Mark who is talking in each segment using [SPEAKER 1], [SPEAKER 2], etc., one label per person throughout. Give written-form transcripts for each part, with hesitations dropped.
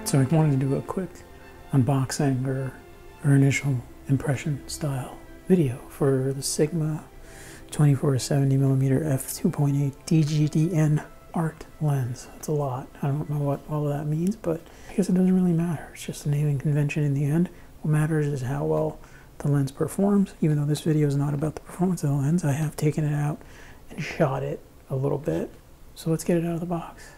[SPEAKER 1] So I wanted to do a quick unboxing or initial impression style video for the Sigma 24-70mm f2.8 DGDN art lens. That's a lot. I don't know what all of that means, but I guess it doesn't really matter. It's just a naming convention in the end. What matters is how well the lens performs. Even though this video is not about the performance of the lens, I have taken it out and shot it a little bit. So let's get it out of the box.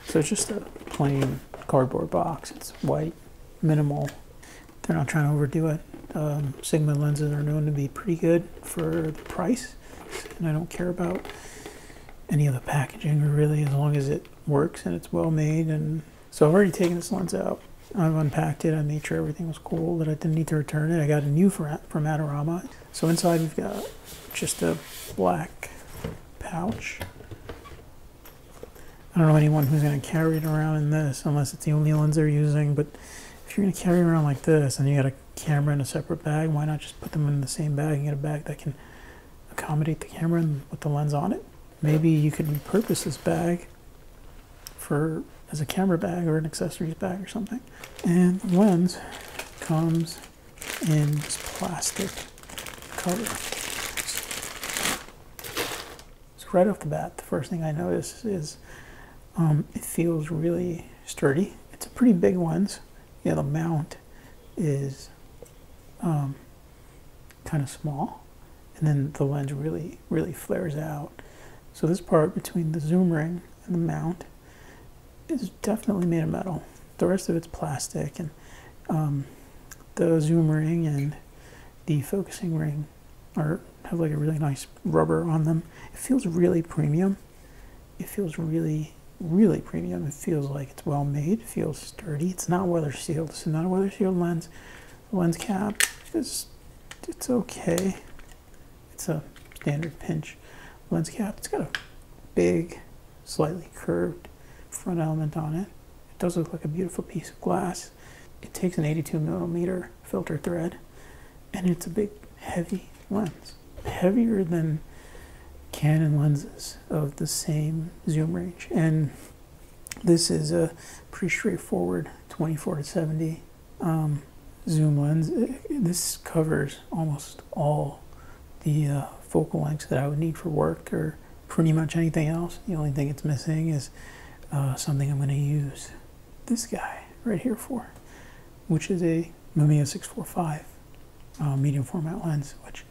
[SPEAKER 1] So it's just a plain cardboard box. It's white, minimal. They're not trying to overdo it. Sigma lenses are known to be pretty good for the price, and I don't care about any of the packaging really, as long as it works and it's well made. And so I've already taken this lens out. I've unpacked it. I made sure everything was cool, that I didn't need to return it. I got a new from Adorama. So inside we've got just a black pouch. I don't know anyone who's going to carry it around in this unless it's the only lens they're using, but if you're going to carry it around like this and you got a camera in a separate bag, why not just put them in the same bag and get a bag that can accommodate the camera and with the lens on it? Maybe you could repurpose this bag as a camera bag or an accessories bag or something. And the lens comes in this plastic cover. So right off the bat, the first thing I notice is it feels really sturdy. It's a pretty big lens. Yeah, the mount is kind of small, and then the lens really flares out. So this part between the zoom ring and the mount is definitely made of metal. The rest of it's plastic, and the zoom ring and the focusing ring have like a really nice rubber on them. It feels really premium. It feels really premium. It feels like it's well made. It feels sturdy. It's not weather sealed. This is not a weather sealed lens. The lens cap it's okay. It's a standard pinch lens cap. It's got a big, slightly curved front element on it. It does look like a beautiful piece of glass. It takes an 82mm filter thread, and it's a big, heavy lens. Heavier than Canon lenses of the same zoom range. And this is a pretty straightforward 24-70 zoom lens. This covers almost all the focal lengths that I would need for work or pretty much anything else. The only thing it's missing is something I'm going to use this guy right here for, which is a Mamiya 645 medium format lens, which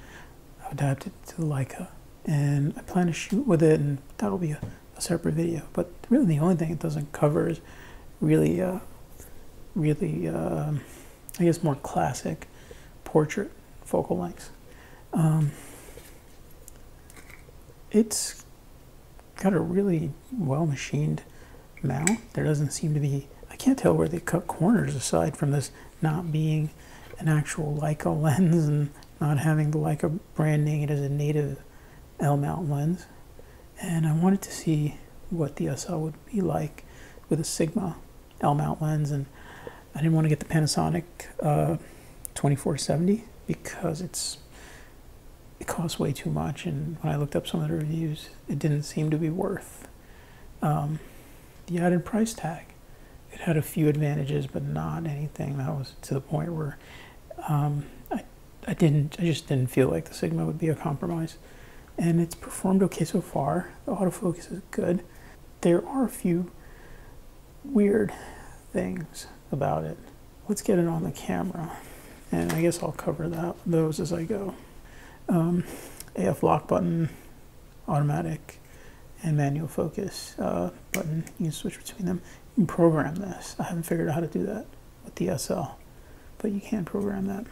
[SPEAKER 1] I've adapted to the Leica. And I plan to shoot with it, and that'll be a separate video. But really the only thing it doesn't cover is really I guess more classic portrait focal lengths. It's got a really well machined mount. There doesn't seem to be, I can't tell where they cut corners aside from this not being an actual Leica lens and not having the Leica branding it as a native L-mount lens. And I wanted to see what the SL would be like with a Sigma L-mount lens, and I didn't want to get the Panasonic 24-70 because it costs way too much, and when I looked up some of the reviews, it didn't seem to be worth the added price tag. It had a few advantages, but not anything that was to the point where I just didn't feel like the Sigma would be a compromise. And it's performed okay so far. The autofocus is good. There are a few weird things about it. Let's get it on the camera, and I guess I'll cover those as I go. AF lock button, automatic and manual focus button. You can switch between them. You can program this. I haven't figured out how to do that with the SL, but you can program that.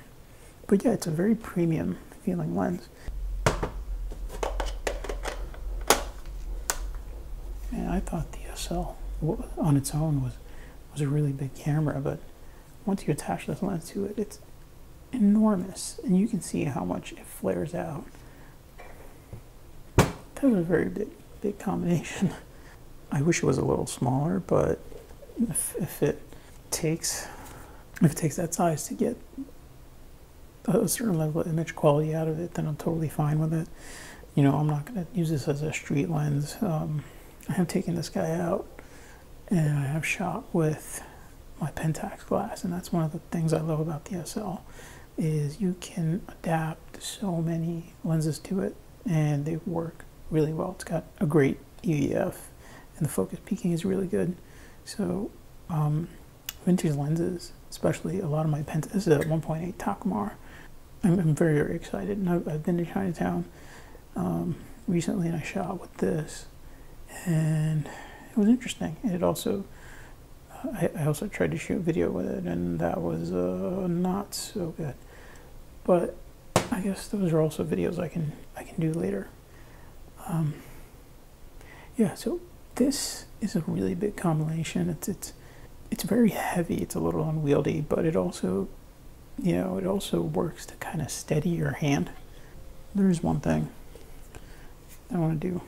[SPEAKER 1] But yeah, it's a very premium feeling lens. And I thought the SL on its own was a really big camera, but once you attach this lens to it, it's enormous, and you can see how much it flares out. That was a very big combination. I wish it was a little smaller, but if it takes that size to get a certain level of image quality out of it, then I'm totally fine with it. You know, I'm not going to use this as a street lens. I have taken this guy out and I have shot with my Pentax glass, and that's one of the things I love about the SL is you can adapt so many lenses to it and they work really well. It's got a great EVF and the focus peaking is really good. So vintage lenses, especially a lot of my Pentax, this is a 1.8 Takumar. I'm very, very excited, and I've been to Chinatown recently and I shot with this, and it was interesting. And it also, I also tried to shoot video with it, and that was not so good. But I guess those are also videos I can do later. Yeah, so this is a really big combination. It's very heavy. It's a little unwieldy, but it also, you know, it also works to kind of steady your hand. There's one thing I want to do.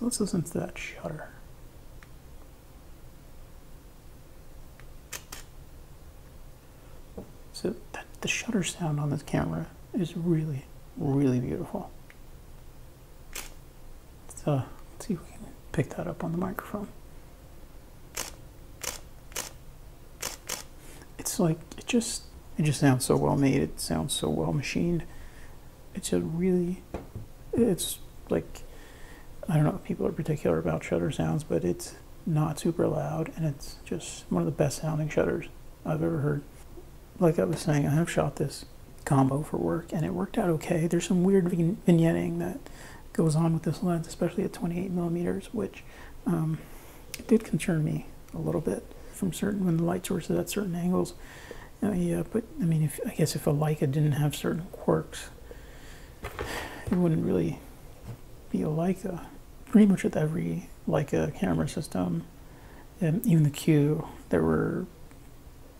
[SPEAKER 1] Let's listen to that shutter. So the shutter sound on this camera is really, really beautiful. So let's see if we can pick that up on the microphone. It's like, it just sounds so well made. It sounds so well machined. It's a really, it's like, I don't know if people are particular about shutter sounds, but it's not super loud, and it's just one of the best sounding shutters I've ever heard. Like I was saying, I have shot this combo for work, and it worked out okay. There's some weird vignetting that goes on with this lens, especially at 28 millimeters, which it did concern me a little bit from when the light source is at certain angles. Yeah, but I mean, I guess if a Leica didn't have certain quirks, it wouldn't really be a Leica. Pretty much with every Leica camera system, and even the Q, there were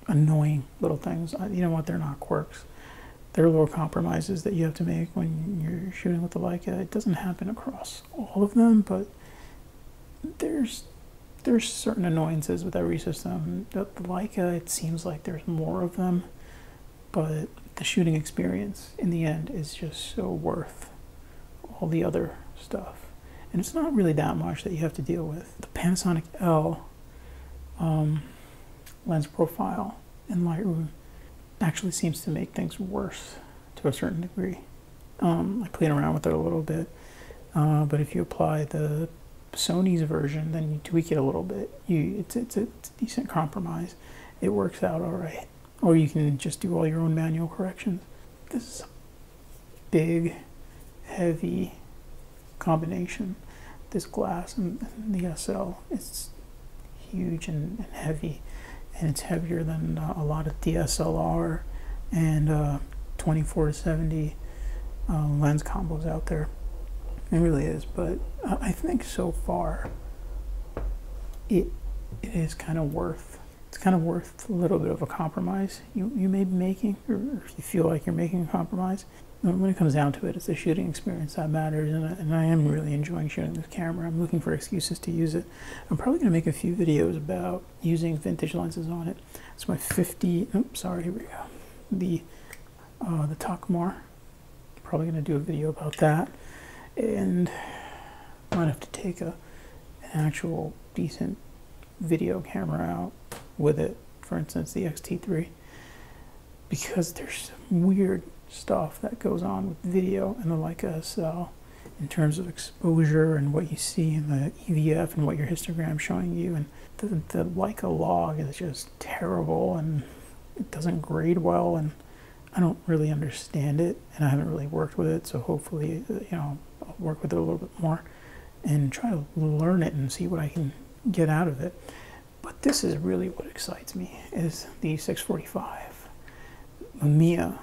[SPEAKER 1] annoying little things. You know what? They're not quirks. They're little compromises that you have to make when you're shooting with the Leica. It doesn't happen across all of them, but there's certain annoyances with every system. The Leica, it seems like there's more of them, but the shooting experience in the end is just so worth all the other stuff. And it's not really that much that you have to deal with. The Panasonic L lens profile in Lightroom actually seems to make things worse to a certain degree. I played around with it a little bit, but if you apply the Sony's version, then you tweak it a little bit. It's a decent compromise. It works out all right. Or you can just do all your own manual corrections. This is a big, heavy combination. This glass and the SL, it's huge and heavy, and it's heavier than a lot of DSLR and 24-70 lens combos out there. It really is, but I think so far it is kind of worth. It's kind of worth a little bit of a compromise you may be making, or if you feel like you're making a compromise. When it comes down to it, it's the shooting experience that matters, and I am really enjoying shooting this camera. I'm looking for excuses to use it. I'm probably going to make a few videos about using vintage lenses on it. It's my 50. Oops, sorry. Here we go. The Takumar. Probably going to do a video about that. And I might have to take an actual decent video camera out with it, for instance the X-T3, because there's some weird stuff that goes on with video and the Leica SL in terms of exposure and what you see in the EVF and what your histogram's showing you, and the Leica log is just terrible and it doesn't grade well, and I don't really understand it, and I haven't really worked with it, so hopefully, you know, I'll work with it a little bit more and try to learn it and see what I can get out of it. But this is really what excites me, is the 645 Mamiya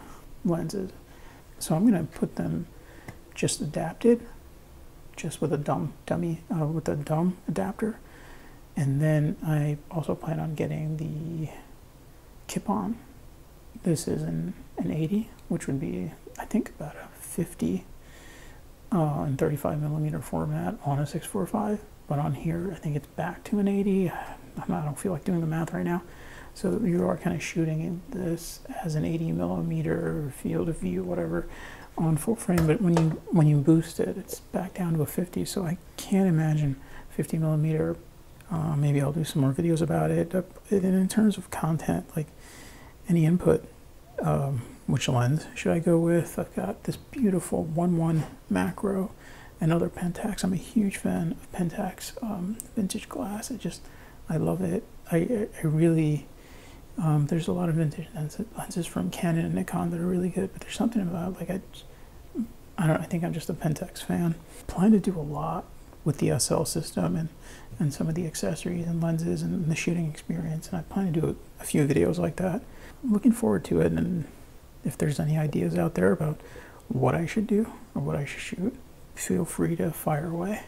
[SPEAKER 1] lenses. So I'm going to put them just adapted, just with a dumb adapter, and then I also plan on getting the Kip-On. This is an 80, which would be, I think, about a 50 in 35 millimeter format on a 645, but on here I think it's back to an 80. I don't feel like doing the math right now. So you are kind of shooting in this as an 80 millimeter field of view, whatever, on full frame, but when you boost it, it's back down to a 50. So I can't imagine 50 millimeter. Maybe I'll do some more videos about it. And in terms of content, like any input, which lens should I go with? I've got this beautiful 1.1 macro and other Pentax. I'm a huge fan of Pentax vintage glass. I love it. I really, there's a lot of vintage lenses from Canon and Nikon that are really good, but there's something about, like, I don't know, I think I'm just a Pentax fan. I plan to do a lot with the SL system and some of the accessories and lenses and the shooting experience, and I plan to do a few videos like that. I'm looking forward to it, and if there's any ideas out there about what I should do or what I should shoot, feel free to fire away.